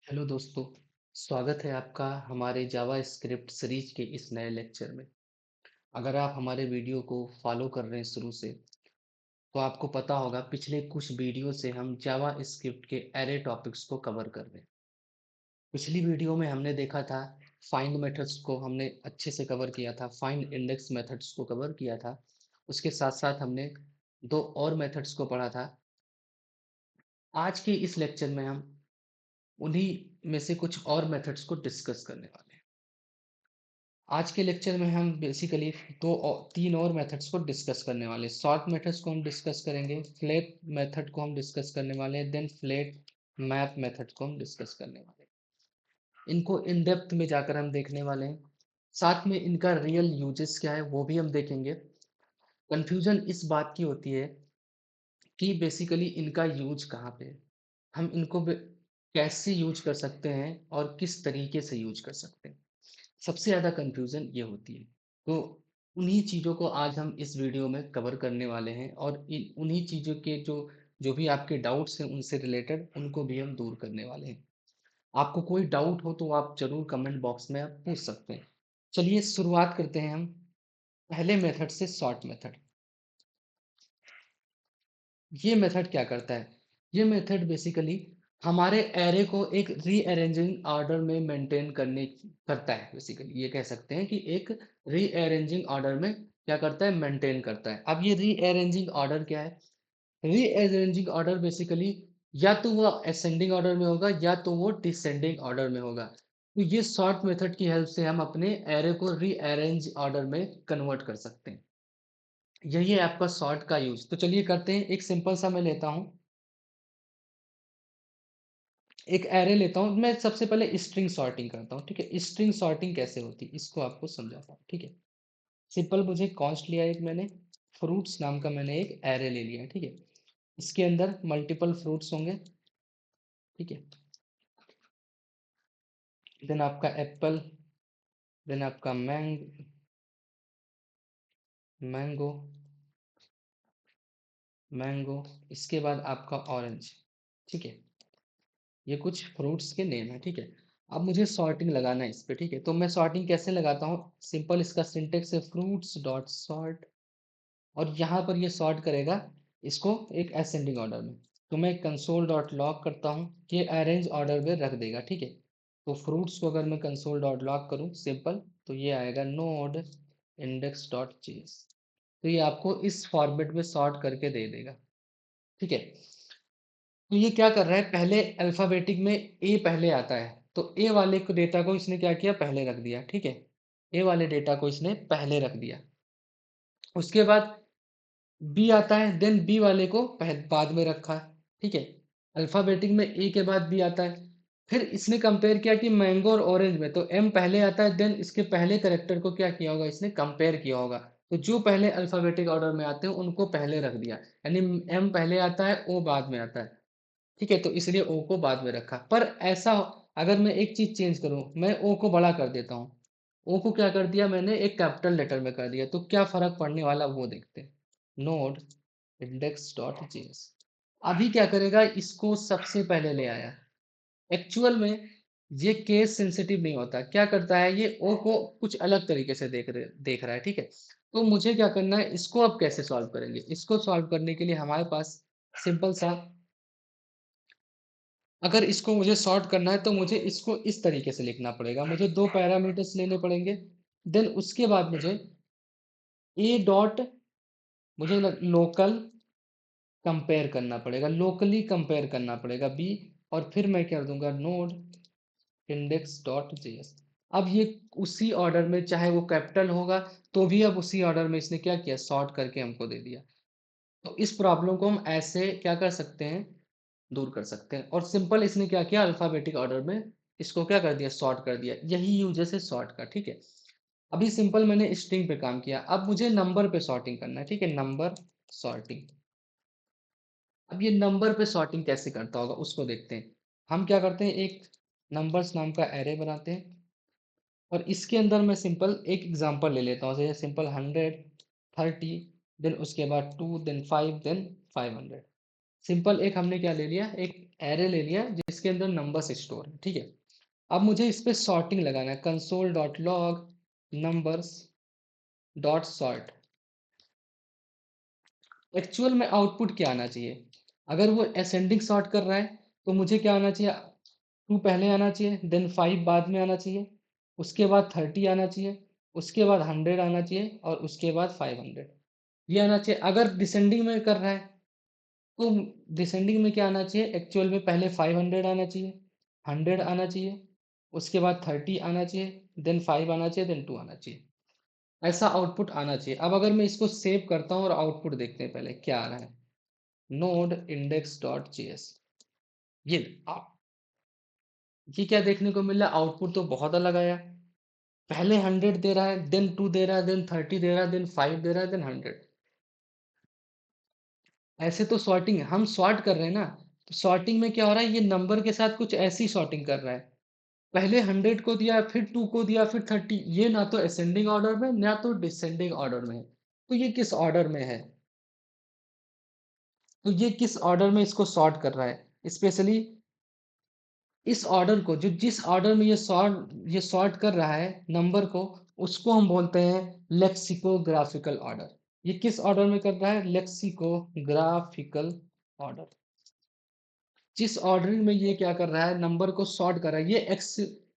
Hello दोस्तों, स्वागत है आपका हमारे जावा स्क्रिप्ट सीरीज के इस नए लेक्चर में। अगर आप हमारे वीडियो को फॉलो कर रहे हैं शुरू से, तो आपको पता होगा पिछले कुछ वीडियो से हम जावा स्क्रिप्ट के एरे टॉपिक्स को कवर कर रहे हैं। पिछली वीडियो में हमने देखा था फाइंड मेथड्स को हमने अच्छे से कवर किया था, फाइंड इंडेक्स मेथड्स को कवर किया था। उसके साथ साथ हमने दो और मेथड्स को पढ़ा था। आज के इस लेक्चर में हम उन्हीं में से कुछ और मेथड्स को डिस्कस करने वाले हैं। आज के लेक्चर में हम बेसिकली तीन और मेथड्स को डिस्कस करने वाले हैं। सॉर्ट मेथड्स को हम डिस्कस करेंगे, फ्लैट मेथड को हम डिस्कस करने वाले हैं, देन फ्लैट मैप मेथड को हम डिस्कस करने वाले हैं। इनको इन डेप्थ में जाकर हम देखने वाले हैं। साथ में इनका रियल यूजेस क्या है वो भी हम देखेंगे। कंफ्यूजन इस बात की होती है कि बेसिकली इनका यूज कहाँ पे है, हम इनको कैसे यूज कर सकते हैं और किस तरीके से यूज कर सकते हैं। सबसे ज़्यादा कंफ्यूजन ये होती है। तो उन्हीं चीज़ों को आज हम इस वीडियो में कवर करने वाले हैं और उन्हीं चीज़ों के जो जो भी आपके डाउट्स हैं उनसे रिलेटेड उनको भी हम दूर करने वाले हैं। आपको कोई डाउट हो तो आप ज़रूर कमेंट बॉक्स में आप पूछ सकते हैं। चलिए शुरुआत करते हैं हम पहले मेथड से, सॉर्ट मेथड। ये मेथड क्या करता है? ये मेथड बेसिकली हमारे एरे को एक रीअरेंजिंग ऑर्डर में मेंटेन करने करता है। बेसिकली ये कह सकते हैं कि एक रीअरेंजिंग ऑर्डर में क्या करता है, मेंटेन करता है। अब ये रीअरेंजिंग ऑर्डर क्या है? रीअरेंजिंग ऑर्डर बेसिकली या तो वो असेंडिंग ऑर्डर में होगा या तो वो डिसेंडिंग ऑर्डर में होगा। तो ये सॉर्ट मेथड की हेल्प से हम अपने एरे को रीअरेंज ऑर्डर में कन्वर्ट कर सकते हैं। यही है आपका सॉर्ट का यूज। तो चलिए करते हैं। एक सिंपल सा मैं लेता हूँ, एक एरे लेता हूँ। मैं सबसे पहले स्ट्रिंग सॉर्टिंग करता हूँ, ठीक है। स्ट्रिंग सॉर्टिंग कैसे होती है इसको आपको समझाता हूँ, ठीक है। सिंपल, मुझे कॉन्स्ट लिया एक मैंने, फ्रूट्स नाम का मैंने एक एरे ले लिया, ठीक है। इसके अंदर मल्टीपल फ्रूट्स होंगे, ठीक है। देन आपका एप्पल, देन आपका मैंगो, मैंगो, इसके बाद आपका ऑरेंज, ठीक है। ये कुछ फ्रूट्स के नेम है, ठीक है। अब मुझे सॉर्टिंग लगाना है इस पे, ठीक है। तो मैं सॉर्टिंग कैसे लगाता हूँ? सिंपल, इसका सिंटेक्स है फ्रूट्स डॉट सॉर्ट, और यहाँ पर ये सॉर्ट करेगा इसको एक असेंडिंग ऑर्डर में। तो मैं कंसोल डॉट लॉग करता हूँ, ये अरेंज ऑर्डर में रख देगा, ठीक है। तो फ्रूट्स को अगर मैं कंसोल डॉट लॉग करूँ सिंपल, तो ये आएगा नोड इंडेक्स डॉट जेएस। तो ये आपको इस फॉर्मेट में सॉर्ट करके दे देगा, ठीक है। तो ये क्या कर रहा है, पहले अल्फाबेटिक में ए पहले आता है, तो ए वाले को डेटा को इसने क्या किया, पहले रख दिया, ठीक है। ए वाले डेटा को इसने पहले रख दिया। उसके बाद बी आता है, देन बी वाले को बाद में रखा है, ठीक है। अल्फाबेटिक में ए के बाद बी आता है। फिर इसने कंपेयर किया कि मैंगो और ऑरेंज में तो एम पहले आता है, देन इसके पहले करेक्टर को क्या किया होगा, इसने कंपेयर किया होगा। तो जो पहले अल्फाबेटिक ऑर्डर में आते हैं उनको पहले रख दिया, यानी एम पहले आता है, ओ बाद में आता है, ठीक है। तो इसलिए ओ को बाद में रखा। पर ऐसा अगर मैं एक चीज चेंज करूं, मैं ओ को बड़ा कर देता हूं, ओ को क्या कर दिया मैंने, एक कैपिटल लेटर में कर दिया, तो क्या फर्क पड़ने वाला वो देखते हैं। नोड इंडेक्स डॉट जेएस अभी क्या करेगा, इसको सबसे पहले ले आया। एक्चुअल में ये केस सेंसिटिव नहीं होता, क्या करता है ये ओ को कुछ अलग तरीके से देख रहा है, ठीक है। तो मुझे क्या करना है, इसको अब कैसे सॉल्व करेंगे? इसको सॉल्व करने के लिए हमारे पास सिंपल सा, अगर इसको मुझे सॉर्ट करना है तो मुझे इसको इस तरीके से लिखना पड़ेगा। मुझे दो पैरामीटर्स लेने पड़ेंगे, देन उसके बाद मुझे ए डॉट, मुझे लोकल कंपेयर करना पड़ेगा, लोकली कंपेयर करना पड़ेगा बी, और फिर मैं कर दूंगा नोड इंडेक्स डॉट जेएस। अब ये उसी ऑर्डर में, चाहे वो कैपिटल होगा तो भी अब उसी ऑर्डर में इसने क्या किया, सॉर्ट करके हमको दे दिया। तो इस प्रॉब्लम को हम ऐसे क्या कर सकते हैं, दूर कर सकते हैं। और सिंपल इसने क्या किया, अल्फाबेटिक ऑर्डर में इसको क्या कर दिया, सॉर्ट कर दिया। यही यूजेस है सॉर्ट का, ठीक है। अभी सिंपल मैंने स्ट्रिंग पे काम किया, अब मुझे नंबर पे सॉर्टिंग करना है, ठीक है। नंबर सॉर्टिंग, अब ये नंबर पे सॉर्टिंग कैसे करता होगा उसको देखते हैं। हम क्या करते हैं, एक नंबर्स नाम का एरे बनाते हैं, और इसके अंदर मैं सिंपल एक एग्जांपल ले लेता हूँ, जैसे सिंपल 100, 30, देन उसके बाद 2, देन 5, देन 500। सिंपल एक हमने क्या ले लिया, एक एरे ले लिया जिसके अंदर नंबर्स स्टोर है, ठीक है। अब मुझे इस पे सॉर्टिंग लगाना है, console dot log numbers dot sort. Actual में आउटपुट क्या आना चाहिए? अगर वो असेंडिंग सॉर्ट कर रहा है तो मुझे क्या आना चाहिए? 2 पहले आना चाहिए, देन 5 बाद में आना चाहिए, उसके बाद 30 आना चाहिए, उसके बाद 100 आना चाहिए और उसके बाद 500 ये आना चाहिए। अगर डिसेंडिंग में कर रहा है तो डिसेंडिंग में क्या आना चाहिए? एक्चुअल में पहले 500 आना चाहिए, 100 आना चाहिए, उसके बाद 30 आना चाहिए, देन 5 आना चाहिए, देन 2 आना चाहिए। ऐसा आउटपुट आना चाहिए। अब अगर मैं इसको सेव करता हूँ और आउटपुट देखते हैं पहले क्या आ रहा है। नोड इंडेक्स डॉट जेएस, ये आ- ये क्या देखने को मिल रहा है? आउटपुट तो बहुत अलग आया। पहले 100 दे रहा है, देन 2 दे रहा है, देन 30 दे रहा है, देन 5 दे रहा है, देन 100। ऐसे तो सॉर्टिंग हम सॉर्ट कर रहे हैं ना, तो सॉर्टिंग में क्या हो रहा है? ये नंबर के साथ कुछ ऐसी सॉर्टिंग कर रहा है। पहले 100 को दिया, फिर 2 को दिया, फिर 30। ये ना तो असेंडिंग ऑर्डर में ना तो डिसेंडिंग ऑर्डर में है। तो ये किस ऑर्डर में है? तो ये किस ऑर्डर में इसको सॉर्ट कर रहा है? स्पेशली इस ऑर्डर को, जो जिस ऑर्डर में ये सॉर्ट कर रहा है नंबर को, उसको हम बोलते हैं लेक्सिकोग्राफिकल ऑर्डर। ये किस ऑर्डर में कर रहा है? लेक्सिकोग्राफिकल ऑर्डर। जिस ऑर्डरिंग में ये क्या कर रहा है? नंबर को सॉर्ट कर रहा है।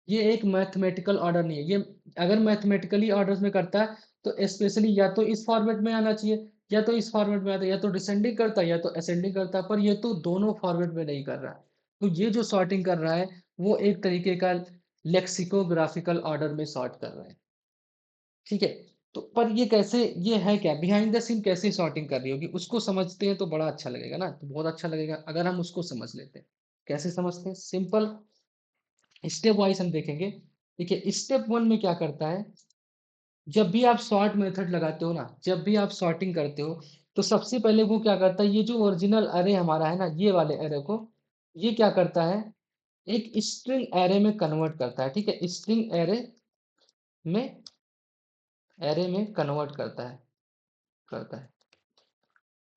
ये एक मैथमेटिकल ऑर्डर नहीं है। ये अगर मैथमेटिकली ऑर्डर में करता है तो स्पेशली या तो इस फॉर्मेट में आना चाहिए या तो इस फॉर्मेट में आता है, या तो डिसेंडिंग करता है या तो असेंडिंग करता है, पर ये तो दोनों फॉर्मेट में नहीं कर रहा है। तो ये जो सॉर्टिंग कर रहा है वो एक तरीके का लेक्सिकोग्राफिकल ऑर्डर में सॉर्ट कर रहा है, ठीक है। तो पर ये कैसे, ये है क्या बिहाइंड द सीन, कैसे सॉर्टिंग कर रही होगी उसको समझते हैं तो बड़ा अच्छा लगेगा ना, तो बहुत अच्छा लगेगा अगर हम उसको समझ लेते हैं। कैसे समझते हैं? सिंपल स्टेप वाइज हम देखेंगे। देखिए स्टेप 1 में क्या करता है, जब भी आप सॉर्ट मेथड लगाते हो ना, जब भी आप सॉर्टिंग करते हो, तो सबसे पहले वो क्या करता है, ये जो ओरिजिनल अरे हमारा है ना, ये वाले अरे को ये क्या करता है, एक स्ट्रिंग एरे में कन्वर्ट करता है, ठीक है। स्ट्रिंग में एरे में कन्वर्ट करता है।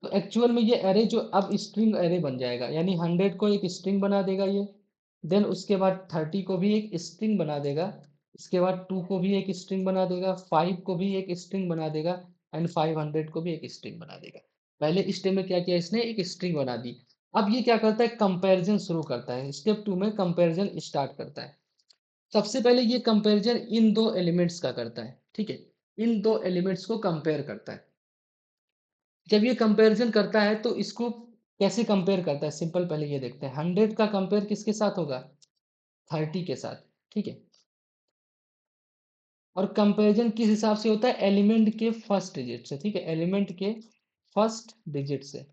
तो एक्चुअल में ये एरे जो अब स्ट्रिंग एरे बन जाएगा, यानी 100 को एक स्ट्रिंग बना देगा ये, देन उसके बाद 30 को भी एक स्ट्रिंग बना देगा, इसके बाद 2 को भी एक स्ट्रिंग बना देगा, 5 को भी एक स्ट्रिंग बना देगा, एंड 500 को भी एक स्ट्रिंग बना देगा। पहले स्टेप में क्या किया इसने? एक स्ट्रिंग बना दी। अब ये क्या करता है? कंपैरिजन शुरू करता है। स्टेप 2 में कंपैरिजन स्टार्ट करता है। सबसे पहले ये कंपैरिजन इन दो एलिमेंट्स का करता है, ठीक है। इन दो एलिमेंट्स को कंपेयर करता है। जब ये कंपैरिजन करता है तो इसको कैसे कंपेयर करता है? सिंपल, पहले ये देखते हैं। 100 का कंपेयर किसके साथ होगा? 30 के साथ, ठीक है। और कंपैरिजन किस हिसाब से होता है? एलिमेंट के फर्स्ट डिजिट से, ठीक है। एलिमेंट के फर्स्ट डिजिट से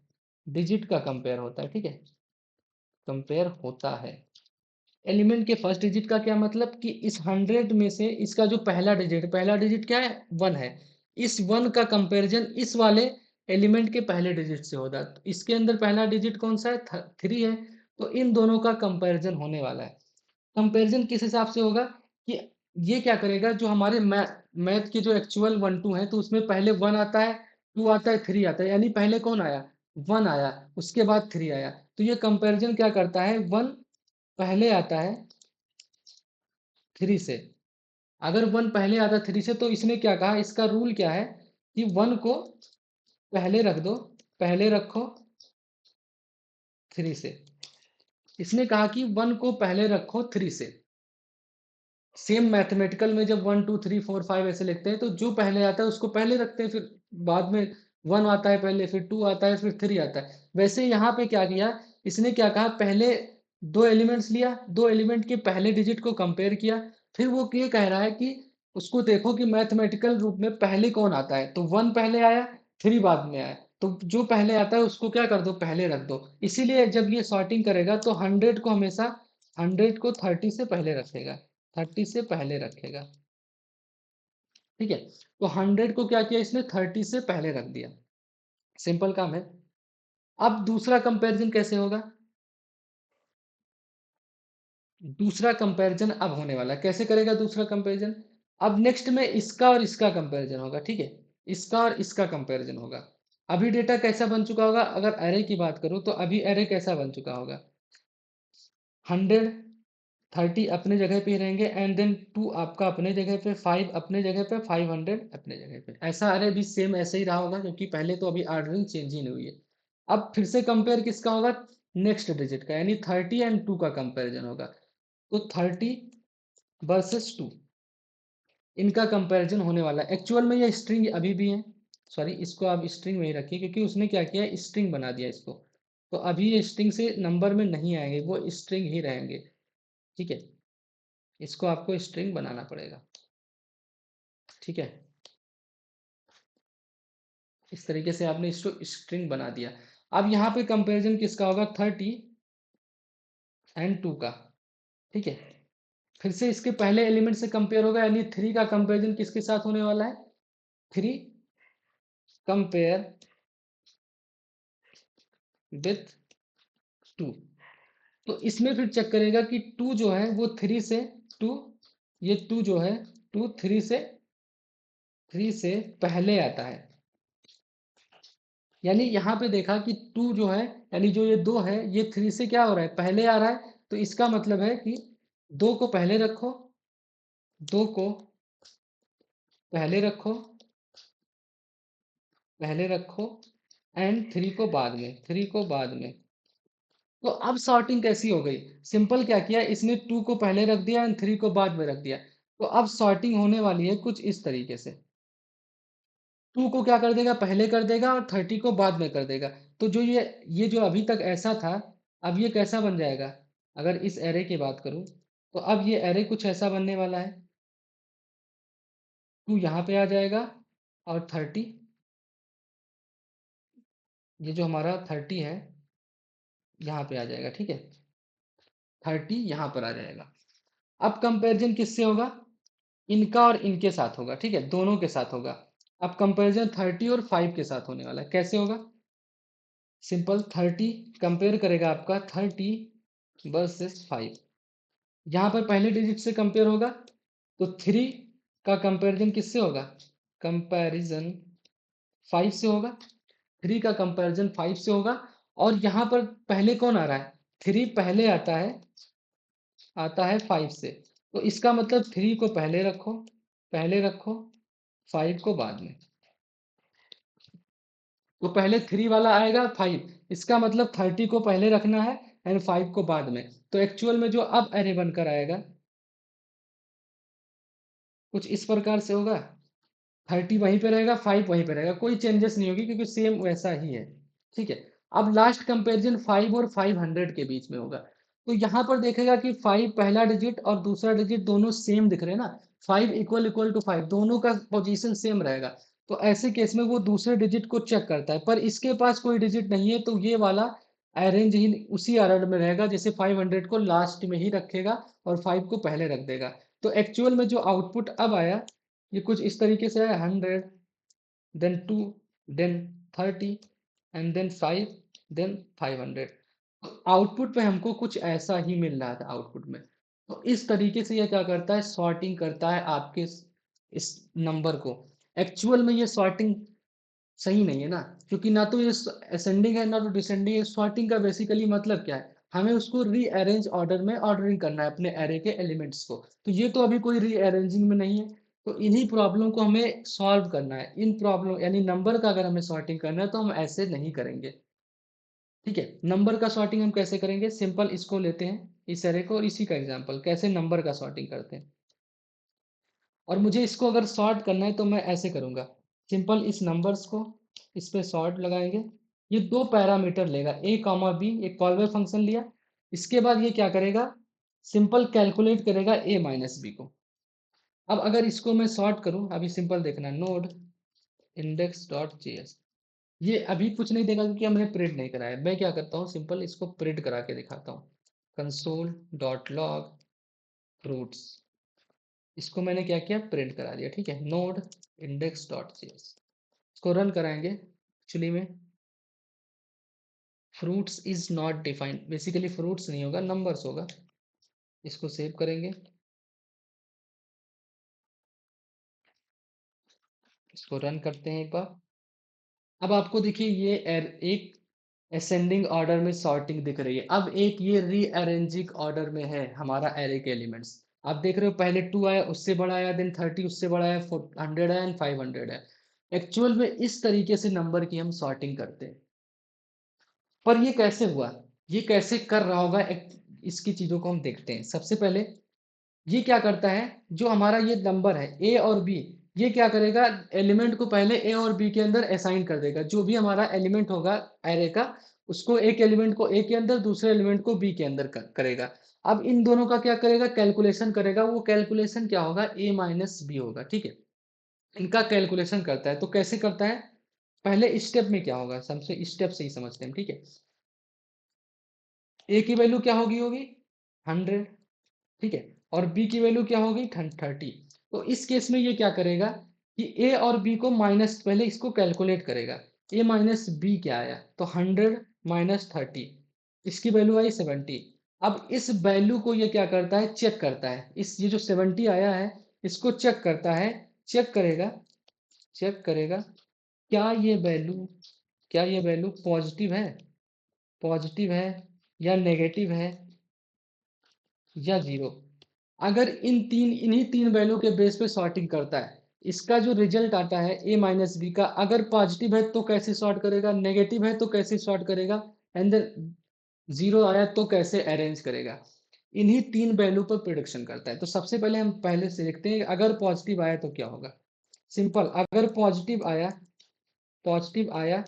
डिजिट का कंपेयर होता है, ठीक है। कंपेयर होता है एलिमेंट के फर्स्ट डिजिट का। क्या मतलब कि इस 100 में से इसका जो पहला डिजिट क्या है? 1 है। इस 1 का कंपैरिजन इस वाले एलिमेंट के पहले डिजिट से होता है। तो इसके अंदर पहला डिजिट कौन सा है? 3 है। तो इन दोनों का कंपैरिजन होने वाला है। कंपैरिजन किस हिसाब से होगा कि ये क्या करेगा, जो हमारे मैथ के जो एक्चुअल 1 2 है, तो उसमें पहले 1 आता है, 2 आता है, 3 आता है, यानी पहले कौन आया? 1 आया, उसके बाद 3 आया। तो ये कंपैरिजन क्या करता है? 1 पहले आता है 3 से। अगर 1 पहले आता है 3 से, तो इसने क्या कहा, इसका रूल क्या है कि 1 को पहले रख दो, पहले रखो 3 से। इसने कहा कि 1 को पहले रखो 3 से। सेम मैथमेटिकल में जब 1 2 3 4 5 ऐसे लिखते हैं, तो जो पहले आता है उसको पहले रखते हैं, फिर बाद में 1 आता है पहले, फिर 2 आता है, फिर 3 आता है। वैसे यहाँ पे क्या किया, इसने क्या कहा, पहले दो एलिमेंट्स लिया, दो एलिमेंट के पहले डिजिट को कंपेयर किया, फिर वो ये कह रहा है कि उसको देखो कि मैथमेटिकल रूप में पहले कौन आता है। तो 1 पहले आया, 3 बाद में आया, तो जो पहले आता है उसको क्या कर दो? पहले रख दो। इसीलिए जब ये सॉर्टिंग करेगा तो 100 को हमेशा 100 को 30 से पहले रखेगा, 30 से पहले रखेगा, ठीक है। तो 100 को क्या किया इसने? 30 से पहले रख दिया। सिंपल काम है। अब दूसरा कंपैरिजन कैसे होगा? दूसरा कंपैरिजन अब होने वाला है। कैसे करेगा दूसरा कंपैरिजन? अब नेक्स्ट में इसका और इसका कंपैरिजन होगा, ठीक है। इसका और इसका कंपैरिजन होगा। अभी डेटा कैसा बन चुका होगा? अगर एरे की बात करूं तो अभी एरे कैसा बन चुका होगा? 100 30 अपने जगह पे ही रहेंगे, एंड देन 2 आपका अपने जगह पे, 5 अपने जगह पे, 500 अपने जगह पे। ऐसा अरे भी सेम ऐसे ही रहा होगा, क्योंकि पहले तो अभी ऑर्डरिंग चेंज ही नहीं हुई है। अब फिर से कंपेयर किसका होगा? नेक्स्ट डिजिट का, यानी 30 एंड 2 का कंपेरिजन होगा। तो 30 वर्सेस 2, इनका कंपैरिजन होने वाला है। एक्चुअल में ये स्ट्रिंग अभी भी है, सॉरी इसको आप स्ट्रिंग में ही रखिए, क्योंकि उसने क्या किया, स्ट्रिंग बना दिया इसको। तो अभी ये स्ट्रिंग से नंबर में नहीं आएंगे, वो स्ट्रिंग ही रहेंगे। ठीक है, इसको आपको स्ट्रिंग बनाना पड़ेगा। ठीक है, इस तरीके से आपने इसको स्ट्रिंग बना दिया। अब यहाँ पे कंपैरिजन किसका होगा? 30 एंड 2 का। ठीक है, फिर से इसके पहले एलिमेंट से कंपेयर होगा, यानी 3 का कंपैरिजन किसके साथ होने वाला है? 3 कंपेयर विथ 2। तो इसमें फिर चेक करेगा कि 2 जो है वो 3 से, 2, ये 2 जो है 2 3 से पहले आता है। यानी यहाँ पे देखा कि 2 जो है, यानी जो ये 2 है, ये 3 से क्या हो रहा है? पहले आ रहा है। तो इसका मतलब है कि 2 को पहले रखो, 2 को पहले रखो, पहले रखो, एंड 3 को बाद में, 3 को बाद में। तो अब सॉर्टिंग कैसी हो गई? सिंपल क्या किया, इसने 2 को पहले रख दिया एंड 3 को बाद में रख दिया। तो अब सॉर्टिंग होने वाली है कुछ इस तरीके से। 2 को क्या कर देगा? पहले कर देगा, और 30 को बाद में कर देगा। तो जो ये जो अभी तक ऐसा था, अब ये कैसा बन जाएगा? अगर इस एरे की बात करूं, तो अब ये एरे कुछ ऐसा बनने वाला है। 2 यहाँ पे आ जाएगा, और 30, ये जो हमारा 30 है यहाँ पे आ जाएगा। ठीक है, 30 यहाँ पर आ जाएगा। अब कंपैरिजन किससे होगा? इनका और इनके साथ होगा। ठीक है, दोनों के साथ होगा। अब कंपैरिजन 30 और 5 के साथ होने वाला है। कैसे होगा? सिंपल, 30 कंपेयर करेगा आपका 30 वर्सेस 5। यहाँ पर पहले डिजिट से कंपेयर होगा, तो 3 का कंपैरिजन किससे होगा? कंपैरिजन 5 से होगा। 3 का कंपैरिजन 5 से होगा। और यहाँ पर पहले कौन आ रहा है? 3 पहले आता है 5 से। तो इसका मतलब 3 को पहले रखो, पहले रखो, 5 को बाद में। तो पहले 3 वाला आएगा 5, इसका मतलब 30 को पहले रखना है एंड 5 को बाद में। तो एक्चुअल में जो अब अरे बनकर आएगा कुछ इस प्रकार से होगा। 30 वहीं पे रहेगा, 5 वहीं पे रहेगा, कोई चेंजेस नहीं होगी, क्योंकि सेम वैसा ही है। ठीक है, अब लास्ट कंपैरिजन 5 और 500 के बीच में होगा। तो यहाँ पर देखेगा कि 5 पहला डिजिट और दूसरा डिजिट दोनों सेम दिख रहे हैं ना। 5 इक्वल इक्वल टू 5, दोनों का पोजीशन सेम रहेगा। तो ऐसे केस में वो दूसरे डिजिट को चेक करता है, पर इसके पास कोई डिजिट नहीं है, तो ये वाला अरेंज ही उसी ऑर्डर में रहेगा, जैसे 500 को लास्ट में ही रखेगा और 5 को पहले रख देगा। तो एक्चुअल में जो आउटपुट अब आया, ये कुछ इस तरीके से है, 100, then 2, then 30, and then 5, then 500। तो आउटपुट पे हमको कुछ ऐसा ही मिल रहा था आउटपुट में। तो इस तरीके से ये क्या करता है? सॉर्टिंग करता है आपके इस नंबर को। एक्चुअल में ये सॉर्टिंग सही नहीं है ना, क्योंकि ना तो ये असेंडिंग है ना तो डिसेंडिंग है। सॉर्टिंग का बेसिकली मतलब क्या है? हमें उसको रीअरेंज ऑर्डर में ऑर्डरिंग करना है अपने एरे के एलिमेंट्स को। तो ये तो अभी कोई रीअरेंजिंग में नहीं है। तो इन्हीं प्रॉब्लम को हमें सॉल्व करना है। इन प्रॉब्लम यानी नंबर का अगर हमें सॉर्टिंग करना है तो हम ऐसे नहीं करेंगे। ठीक है, नंबर का सॉर्टिंग हम कैसे करेंगे? सिंपल, इसको लेते हैं इस एरे को, और इसी का एग्जाम्पल कैसे नंबर का सॉर्टिंग करते हैं। और मुझे इसको अगर सॉर्ट करना है तो मैं ऐसे करूंगा। सिंपल, इस नंबर्स को इस पे सॉर्ट लगाएंगे। ये दो पैरामीटर लेगा, ए कॉमा बी, एक कॉल बाय फंक्शन लिया। इसके बाद ये क्या करेगा? सिंपल कैलकुलेट करेगा ए माइनस बी को। अब अगर इसको मैं सॉर्ट करूं, अभी सिंपल देखना, नोड इंडेक्स डॉट जेएस, ये अभी कुछ नहीं देगा क्योंकि हमने प्रिंट नहीं कराया। मैं क्या करता हूँ, सिंपल इसको प्रिंट करा के दिखाता हूँ। कंसोल डॉट लॉग फ्रूट्स, इसको मैंने क्या किया? प्रिंट करा दिया। ठीक है, नोड इंडेक्स डॉट जेएस, इसको रन कराएंगे। एक्चुअली में fruits is not defined, basically fruits नहीं होगा, नंबर्स होगा। इसको सेव करेंगे, इसको रन करते हैं एक बार। अब आपको देखिए ये एक असेंडिंग ऑर्डर में सॉर्टिंग दिख रही है। अब एक ये रीअरेंजिंग ऑर्डर में है हमारा एरे के एलिमेंट्स। आप देख रहे हो पहले 2 आया, उससे बड़ा आया, देन 30 उससे बड़ा आया, 100 आया एंड 500 है। एक्चुअल में इस तरीके से नंबर की हम सॉर्टिंग करते हैं। पर ये कैसे हुआ, ये कैसे कर रहा होगा, इसकी चीजों को हम देखते हैं। सबसे पहले ये क्या करता है, जो हमारा ये नंबर है ए और बी, ये क्या करेगा, एलिमेंट को पहले ए और बी के अंदर असाइन कर देगा। जो भी हमारा एलिमेंट होगा एरे का, उसको एक एलिमेंट को ए के अंदर, दूसरे एलिमेंट को बी के अंदर करेगा। अब इन दोनों का क्या करेगा, कैलकुलेशन करेगा। वो कैलकुलेशन क्या होगा, ए माइनस बी होगा, ठीक है। इनका कैलकुलेशन करता है। तो कैसे करता है, पहले स्टेप में क्या होगा, सबसे स्टेप से ही समझते हैं, ठीक है। ए की वैल्यू क्या होगी होगी 100, ठीक है, और बी की वैल्यू क्या होगी 30। तो इस केस में ये क्या करेगा कि ए और बी को माइनस, पहले इसको कैलकुलेट करेगा। ए माइनस बी क्या आया, तो 100 माइनस 30, इसकी वैल्यू आई 70। अब इस वैल्यू को ये क्या करता है, चेक करता है। इस ये जो 70 आया है, इसको चेक करता है। चेक करेगा, चेक करेगा क्या ये वैल्यू, क्या ये वैल्यू पॉजिटिव है, पॉजिटिव है या नेगेटिव है या जीरो। अगर इन्हीं तीन वैल्यू के बेस पे सॉर्टिंग करता है, इसका जो रिजल्ट आता है ए माइनस बी का, अगर पॉजिटिव है तो कैसे सॉर्ट करेगा, नेगेटिव है तो कैसे सॉर्ट करेगा, एंड देन जीरो आया तो कैसे अरेंज करेगा। इन्हीं तीन वैल्यू पर प्रिडिक्शन करता है। तो सबसे पहले हम पहले से देखते हैं अगर पॉजिटिव आया तो क्या होगा। सिंपल, अगर पॉजिटिव आया, पॉजिटिव आया,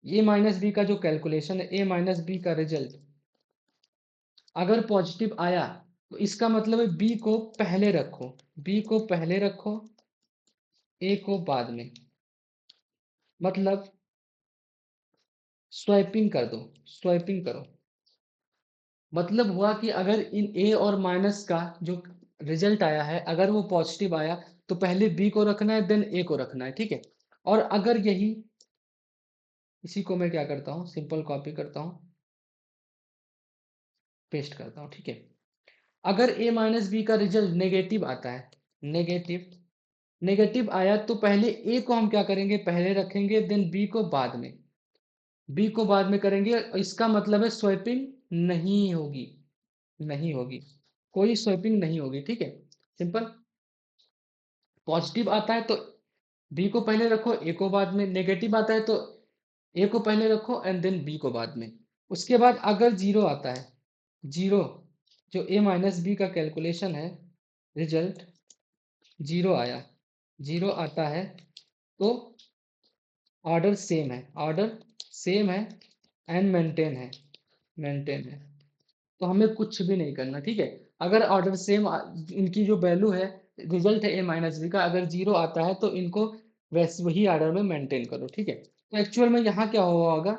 ए माइनस बी का जो कैलकुलेशन है, ए माइनस बी का रिजल्ट अगर पॉजिटिव आया, तो इसका मतलब है बी को पहले रखो, बी को पहले रखो, ए को बाद में। मतलब स्वैपिंग कर दो, स्वैपिंग करो। मतलब हुआ कि अगर इन ए और माइनस का जो रिजल्ट आया है, अगर वो पॉजिटिव आया, तो पहले बी को रखना है, देन ए को रखना है, ठीक है। और अगर यही, इसी को मैं क्या करता हूँ, सिंपल कॉपी करता हूँ, पेस्ट करता हूँ, ठीक है। अगर ए माइनस बी का रिजल्ट नेगेटिव आता है, नेगेटिव, नेगेटिव आया, तो पहले ए को हम क्या करेंगे, पहले रखेंगे, देन बी को बाद में, बी को बाद में करेंगे। इसका मतलब है स्वैपिंग नहीं होगी, नहीं होगी, कोई स्वैपिंग नहीं होगी, ठीक है। सिंपल, पॉजिटिव आता है तो बी को पहले रखो, ए को बाद में। नेगेटिव आता है तो ए को पहले रखो एंड देन बी को बाद में। उसके बाद अगर जीरो आता है, जीरो, जो ए माइनस बी का कैलकुलेशन है, रिजल्ट जीरो आया, जीरो आता है, तो ऑर्डर सेम है, ऑर्डर सेम है एंड मेंटेन है, मेंटेन है। तो हमें कुछ भी नहीं करना, ठीक है। अगर ऑर्डर सेम, इनकी जो वैल्यू है, रिजल्ट है ए माइनस बी का, अगर जीरो आता है तो इनको वैसे वही ऑर्डर में मेंटेन करो, ठीक है। तो एक्चुअल में यहाँ क्या हुआ होगा,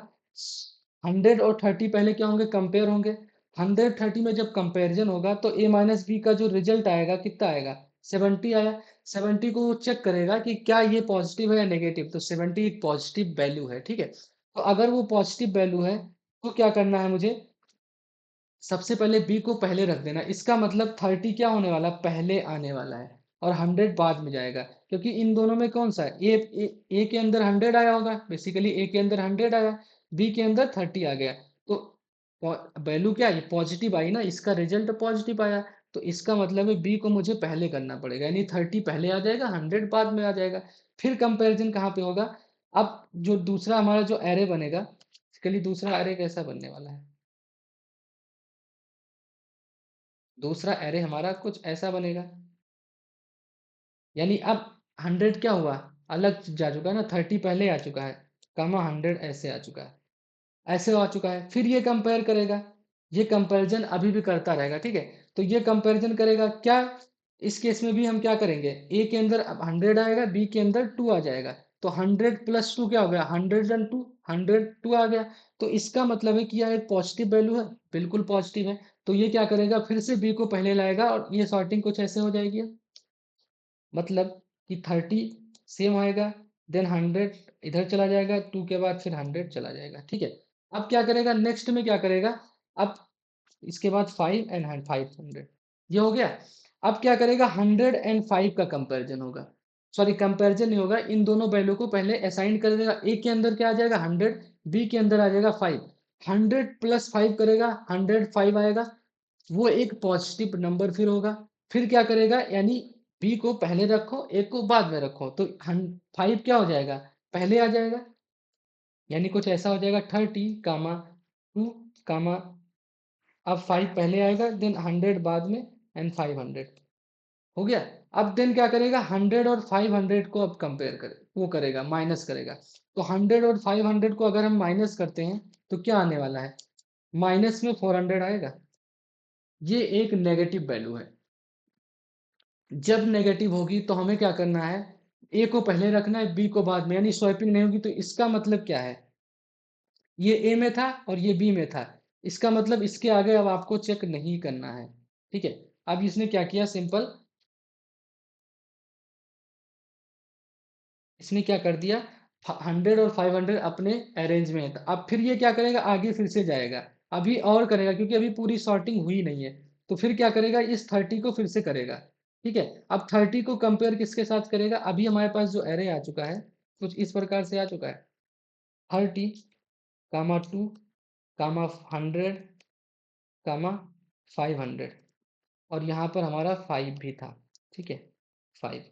100 और 30 पहले क्या होंगे, कंपेयर होंगे। 100 30 में जब कंपेरिजन होगा, तो ए माइनस बी का जो रिजल्ट आएगा कितना आएगा, 70 आया। 70 को चेक करेगा कि क्या ये पॉजिटिव है या नेगेटिव, तो 70 एक पॉजिटिव वैल्यू है, ठीक है। तो अगर वो पॉजिटिव वैल्यू है, तो क्या करना है मुझे, सबसे पहले बी को पहले रख देना। इसका मतलब 30 क्या होने वाला, पहले आने वाला है, और 100 बाद में जाएगा। क्योंकि इन दोनों में कौन सा है, ए के अंदर 100 आया होगा, बेसिकली ए के अंदर 100 आया, बी के अंदर 30 आ गया। तो वैल्यू क्या है, पॉजिटिव आई ना, इसका रिजल्ट पॉजिटिव आया। तो इसका मतलब है बी को मुझे पहले करना पड़ेगा, यानी 30 पहले आ जाएगा, 100 बाद में आ जाएगा। फिर कंपेरिजन कहाँ पे होगा, अब जो दूसरा हमारा जो एरे बनेगा, बेसिकली दूसरा एरे कैसा बनने वाला है, दूसरा एरे हमारा कुछ ऐसा बनेगा। यानी अब 100 क्या हुआ, अलग जा चुका है ना, 30 पहले आ चुका है, कमा 100 ऐसे आ चुका है, ऐसे आ चुका है। फिर ये कंपेयर करेगा, ये कंपैरिजन अभी भी करता रहेगा, ठीक है। तो ये कंपैरिजन करेगा क्या, इस केस में भी हम क्या करेंगे, ए के अंदर अब 100 आएगा, बी के अंदर 2 आ जाएगा। तो 100 प्लस 2 क्या हो गया, 102, 102 आ गया। तो इसका मतलब है कि यह एक पॉजिटिव वैल्यू है, बिल्कुल पॉजिटिव है। तो ये क्या करेगा, फिर से बी को पहले लाएगा, और ये सॉर्टिंग कुछ ऐसे हो जाएगी। मतलब कि 30 सेम आएगा, देन 100 इधर चला जाएगा, 2 के बाद फिर 100 चला जाएगा, ठीक है। अब क्या करेगा, नेक्स्ट में क्या करेगा, अब इसके बाद 5 एंड 500, ये हो गया। अब क्या करेगा, 105 का कंपैरिजन होगा, सॉरी कंपैरिजन नहीं होगा, इन दोनों वैल्यू को पहले असाइन कर देगा। ए के अंदर क्या आ जाएगा 100, बी के अंदर आ जाएगा 5। 100 प्लस 5 करेगा, 105 आएगा, वो एक पॉजिटिव नंबर फिर होगा। फिर क्या करेगा, यानी बी को पहले रखो, ए को बाद में रखो, तो 5 क्या हो जाएगा, पहले आ जाएगा, यानी कुछ ऐसा हो जाएगा 30, 2, अब 5 पहले आएगा, देन 100 बाद में, एंड 500 हो गया। अब देन क्या करेगा, 100 और 500 को अब कंपेयर करे, वो करेगा, माइनस करेगा। तो 100 और 500 को अगर हम माइनस करते हैं तो क्या आने वाला है, माइनस में 400 आएगा। ये एक नेगेटिव वैल्यू है। जब नेगेटिव होगी तो हमें क्या करना है, ए को पहले रखना है, बी को बाद में, यानी स्वैपिंग नहीं होगी। तो इसका मतलब क्या है, ये ए में था और ये बी में था, इसका मतलब इसके आगे अब आपको चेक नहीं करना है, ठीक है। अब इसने क्या किया, सिंपल इसने क्या कर दिया, 100 और 500 अपने अरेंज में है। तो अब फिर ये क्या करेगा, आगे फिर से जाएगा, अभी और करेगा, क्योंकि अभी पूरी सॉर्टिंग हुई नहीं है। तो फिर क्या करेगा, इस 30 को फिर से करेगा, ठीक है। अब 30 को कंपेयर किसके साथ करेगा, अभी हमारे पास जो एरे आ चुका है कुछ इस प्रकार से आ चुका है, 30, 2, 100, 500, और यहाँ पर हमारा 5 भी था, ठीक है, 5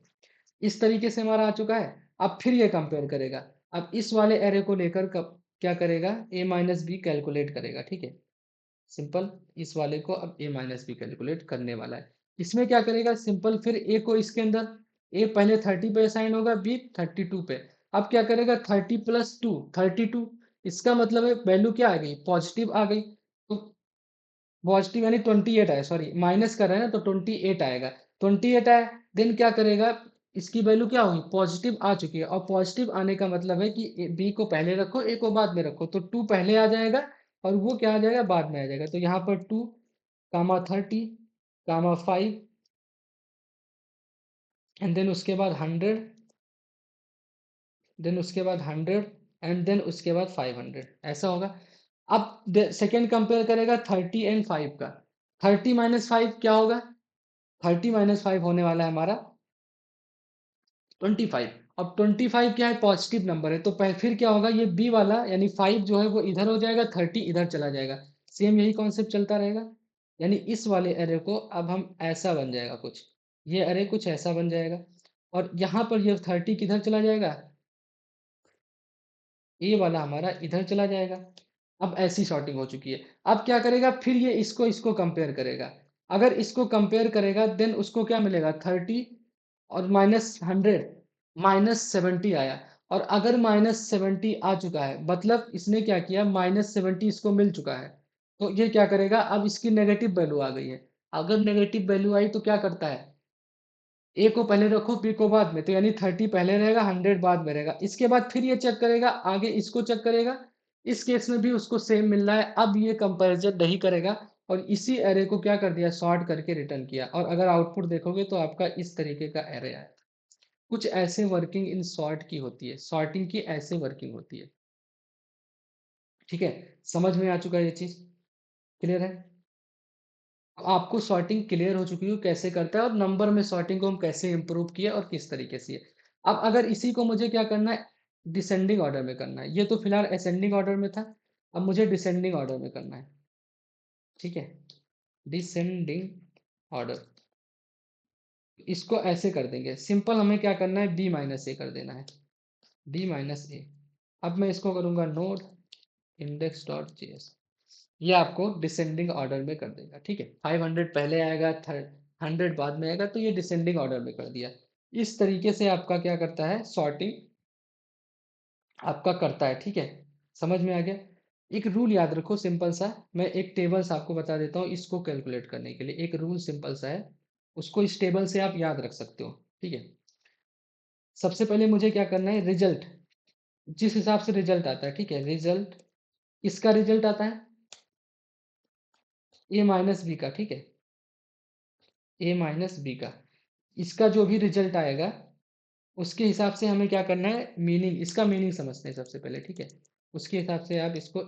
इस तरीके से हमारा आ चुका है। अब फिर ये कंपेयर करेगा, अब इस वाले एरे को लेकर कब क्या करेगा, a माइनस बी कैलकुलेट करेगा, ठीक है। सिंपल इस वाले को अब a माइनस बी कैलकुलेट करने वाला है। इसमें क्या करेगा, सिंपल फिर a को इसके अंदर, a पहले 30 पे असाइन होगा, b 32 पे। अब क्या करेगा, 30 प्लस 2 32, इसका मतलब है वैल्यू क्या आ गई, पॉजिटिव आ गई। तो पॉजिटिव यानी 28 आया, सॉरी माइनस कर रहे हैं ना, तो 28 आएगा, 28 आया। देन क्या करेगा, इसकी वैल्यू क्या होगी, पॉजिटिव आ चुकी है, और पॉजिटिव आने का मतलब है कि बी को पहले रखो, ए को बाद में रखो, तो 2 पहले आ जाएगा और वो क्या आ जाएगा, बाद में आ जाएगा। तो यहाँ पर 2, 30, 5, एंड देन उसके बाद 100, देन उसके बाद 100, एंड देन उसके बाद 500, ऐसा होगा। अब सेकेंड कंपेयर करेगा 30 एंड 5 का, 30 माइनस 5 क्या होगा, 30 माइनस 5 होने वाला है हमारा 25। अब 25 क्या है, पॉजिटिव नंबर है, तो फिर क्या होगा, ये बी वाला यानी 5 जो है वो इधर हो जाएगा, 30 इधर चला जाएगा। सेम यही कॉन्सेप्ट चलता रहेगा, यानी इस वाले एरे को अब हम ऐसा बन जाएगा कुछ, ये एरे कुछ ऐसा बन जाएगा, और यहाँ पर ये 30 किधर चला जाएगा, ए वाला हमारा इधर चला जाएगा। अब ऐसी सॉर्टिंग हो चुकी है। अब क्या करेगा, फिर ये इसको इसको कंपेयर करेगा, अगर इसको कंपेयर करेगा देन उसको क्या मिलेगा, 30 और -100, -70 आया। और अगर -70 आ चुका है, मतलब इसने क्या किया, -70 इसको मिल चुका है, तो ये क्या करेगा, अब इसकी नेगेटिव वैल्यू आ गई है। अगर नेगेटिव वैल्यू आई तो क्या करता है, ए को पहले रखो, बी को बाद में, तो यानी 30 पहले रहेगा, 100 बाद में रहेगा। इसके बाद फिर ये चेक करेगा, आगे इसको चेक करेगा, इस केस में भी उसको सेम मिल रहा है। अब ये कंपैरिजन नहीं करेगा, और इसी एरे को क्या कर दिया, सॉर्ट करके रिटर्न किया, और अगर आउटपुट देखोगे तो आपका इस तरीके का एरे आया। कुछ ऐसे वर्किंग इन सॉर्ट की होती है, सॉर्टिंग की ऐसे वर्किंग होती है, ठीक है। समझ में आ चुका है ये चीज, क्लियर है। आपको सॉर्टिंग क्लियर हो चुकी है कैसे करता है, और नंबर में सॉर्टिंग को हम कैसे इंप्रूव किए और किस तरीके से। अब अगर इसी को मुझे क्या करना है, डिसेंडिंग ऑर्डर में करना है, ये तो फिलहाल असेंडिंग ऑर्डर में था, अब मुझे डिसेंडिंग ऑर्डर में करना है, ठीक है, डिसेंडिंग ऑर्डर। इसको ऐसे कर देंगे, सिंपल हमें क्या करना है, बी माइनस ए कर देना है, बी माइनस ए। अब मैं इसको करूंगा नोड इंडेक्स डॉट जेएस, ये आपको डिसेंडिंग ऑर्डर में कर देगा, ठीक है। 500 पहले आएगा, 100 बाद में आएगा, तो ये डिसेंडिंग ऑर्डर में कर दिया। इस तरीके से आपका क्या करता है, सॉर्टिंग आपका करता है, ठीक है। समझ में आ गया। एक रूल याद रखो सिंपल सा, मैं एक टेबल्स आपको बता देता हूँ इसको कैलकुलेट करने के लिए। एक रूल सिंपल सा है, उसको इस टेबल से आप याद रख सकते हो, ठीक है। सबसे पहले मुझे क्या करना है, रिजल्ट, जिस हिसाब से रिजल्ट आता है, ठीक है, रिजल्ट, इसका रिजल्ट आता है ए माइनस बी का, ठीक है, ए माइनस बी का, इसका जो भी रिजल्ट आएगा उसके हिसाब से हमें क्या करना है, मीनिंग, इसका मीनिंग समझते हैं सबसे पहले, ठीक है। उसके हिसाब से आप इसको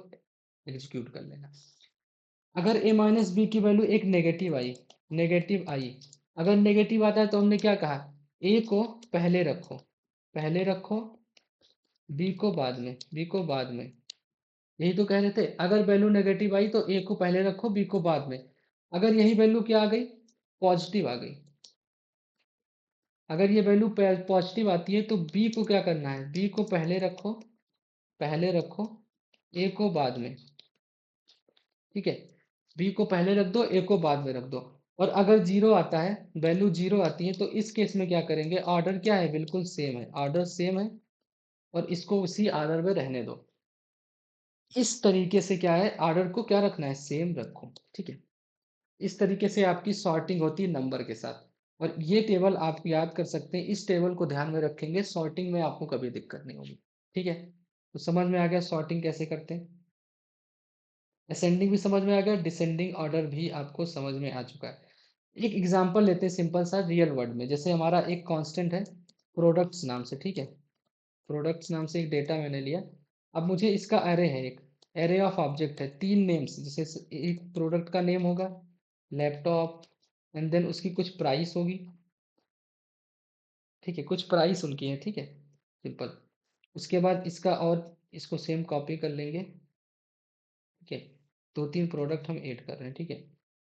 एग्जीक्यूट कर लेना। अगर ए माइनस बी की वैल्यू एक नेगेटिव आई, अगर नेगेटिव आता है तो हमने क्या कहा, ए को पहले रखो, पहले रखो, बी को बाद में, बी को बाद में, यही तो कह रहे थे, अगर वैल्यू नेगेटिव आई तो ए को पहले रखो, बी को बाद में। अगर यही वैल्यू क्या आ गई, पॉजिटिव आ गई, अगर ये वैल्यू पॉजिटिव आती है तो बी को क्या करना है, बी को पहले रखो, पहले रखो, ए को बाद में, ठीक है। बी को पहले रख दो, ए को बाद में रख दो। और अगर जीरो आता है, वैल्यू जीरो आती है, तो इस केस में क्या करेंगे, ऑर्डर क्या है, बिल्कुल सेम है, ऑर्डर सेम है, और इसको उसी ऑर्डर में रहने दो। इस तरीके से क्या है, ऑर्डर को क्या रखना है, सेम रखो, ठीक है। इस तरीके से आपकी सॉर्टिंग होती है नंबर के साथ। और ये टेबल आप याद कर सकते हैं, इस टेबल को ध्यान में रखेंगे, सॉर्टिंग में आपको कभी दिक्कत नहीं होगी, ठीक है। तो समझ में आ गया सॉर्टिंग कैसे करते हैं, असेंडिंग भी समझ में आ गया, डिसेंडिंग ऑर्डर भी आपको समझ में आ चुका है। एक एग्जांपल लेते हैं सिंपल सा रियल वर्ड में, जैसे हमारा एक कांस्टेंट है प्रोडक्ट्स नाम से, ठीक है। प्रोडक्ट्स नाम से एक डेटा मैंने लिया। अब मुझे इसका एरे है, एक एरे ऑफ ऑब्जेक्ट है, तीन नेम्स, जैसे एक प्रोडक्ट का नेम होगा लैपटॉप, एंड देन उसकी कुछ प्राइस होगी, ठीक है, कुछ प्राइस उनकी है, ठीक है, सिंपल। उसके बाद इसका, और इसको सेम कॉपी कर लेंगे, ठीक है। दो तीन प्रोडक्ट हम ऐड कर रहे हैं, ठीक है।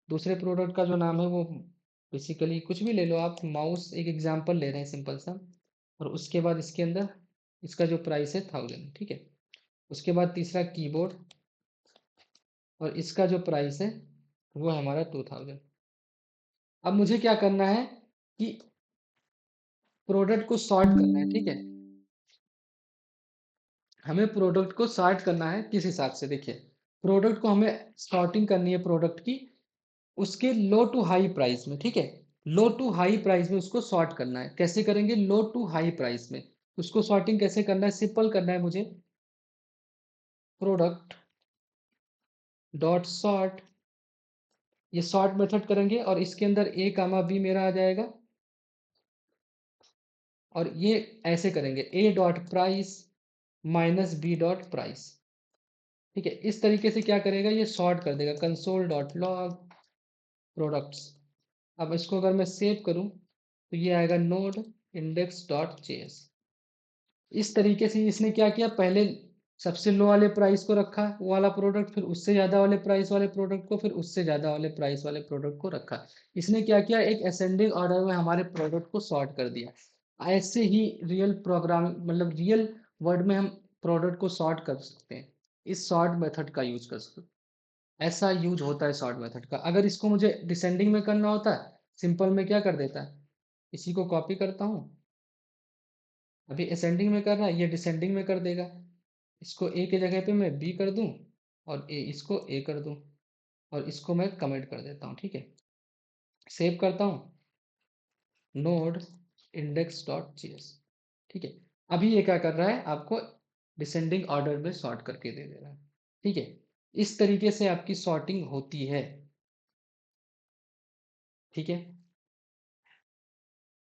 दूसरे प्रोडक्ट का जो नाम है वो बेसिकली कुछ भी ले लो आप, माउस एक एग्जांपल ले रहे हैं सिंपल सा। और उसके बाद इसके अंदर इसका जो प्राइस है 1000, ठीक है। उसके बाद तीसरा कीबोर्ड, और इसका जो प्राइस है वो है हमारा 2000। अब मुझे क्या करना है कि प्रोडक्ट को सॉर्ट करना है, ठीक है। हमें प्रोडक्ट को सॉर्ट करना है किस हिसाब से, देखिए, प्रोडक्ट को हमें सॉर्टिंग करनी है प्रोडक्ट की उसके लो टू हाई प्राइस में, ठीक है। लो टू हाई प्राइस में उसको सॉर्ट करना है, कैसे करेंगे, लो टू हाई प्राइस में उसको सॉर्टिंग कैसे करना है, सिंपल करना है मुझे, प्रोडक्ट डॉट सॉर्ट, ये सॉर्ट मेथड करेंगे और इसके अंदर ए कामा बी मेरा आ जाएगा, और ये ऐसे करेंगे A dot price minus B dot price, ठीक है। इस तरीके से क्या करेगा, ये सॉर्ट कर देगा, कंसोल डॉट लॉग प्रोडक्ट्स। अब इसको अगर मैं सेव करूं तो ये आएगा नोड इंडेक्स डॉट जेएस। इस तरीके से इसने क्या किया, पहले सबसे लो वाले प्राइस को रखा वो वाला प्रोडक्ट, फिर उससे ज्यादा वाले प्राइस वाले प्रोडक्ट को, फिर उससे ज्यादा वाले प्राइस वाले प्रोडक्ट को रखा। इसने क्या किया, एक असेंडिंग ऑर्डर में हमारे प्रोडक्ट को सॉर्ट कर दिया। ऐसे ही रियल प्रोग्राम, मतलब रियल वर्ड में हम प्रोडक्ट को सॉर्ट कर सकते हैं, इस सॉर्ट मेथड का यूज कर सकते हैं। ऐसा यूज होता है सॉर्ट मेथड का। अगर इसको मुझे डिसेंडिंग में करना होता है, सिंपल में क्या कर देता है, इसी को कॉपी करता हूँ, अभी असेंडिंग में कर रहा है, ये डिसेंडिंग में कर देगा। इसको ए की जगह पे मैं बी कर दूं, और इसको ए कर दूं, और इसको मैं कमेंट कर देता हूँ, ठीक है। सेव करता हूँ, नोड इंडेक्स डॉट जीएस, ठीक है। अभी ये क्या कर रहा है, आपको डिसेंडिंग ऑर्डर में सॉर्ट करके दे दे रहा है, ठीक है। इस तरीके से आपकी सॉर्टिंग होती है, ठीक है।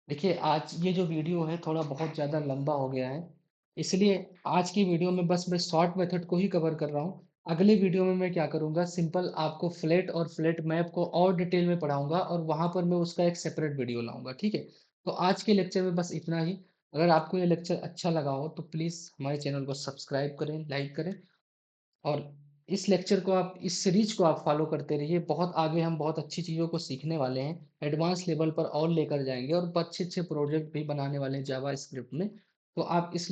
देखिए, आज ये जो वीडियो है थोड़ा बहुत ज़्यादा लंबा हो गया है, इसलिए आज की वीडियो में बस मैं शॉर्ट मेथड को ही कवर कर रहा हूँ। अगले वीडियो में मैं क्या करूँगा, सिंपल आपको फ्लैट और फ्लैट मैप को और डिटेल में पढ़ाऊँगा, और वहाँ पर मैं उसका एक सेपरेट वीडियो लाऊँगा, ठीक है। तो आज के लेक्चर में बस इतना ही। अगर आपको ये लेक्चर अच्छा लगा हो तो प्लीज़ हमारे चैनल को सब्सक्राइब करें, लाइक करें, और इस लेक्चर को आप, इस सीरीज को आप फॉलो करते रहिए। बहुत आगे हम बहुत अच्छी चीज़ों को सीखने वाले हैं, एडवांस लेवल पर और लेकर जाएंगे, और अच्छे अच्छे प्रोजेक्ट भी बनाने वाले हैं जावा स्क्रिप्ट में। तो आप इस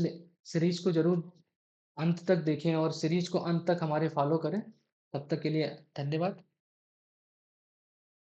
सीरीज को जरूर अंत तक देखें, और सीरीज को अंत तक हमारे फॉलो करें। तब तक के लिए धन्यवाद।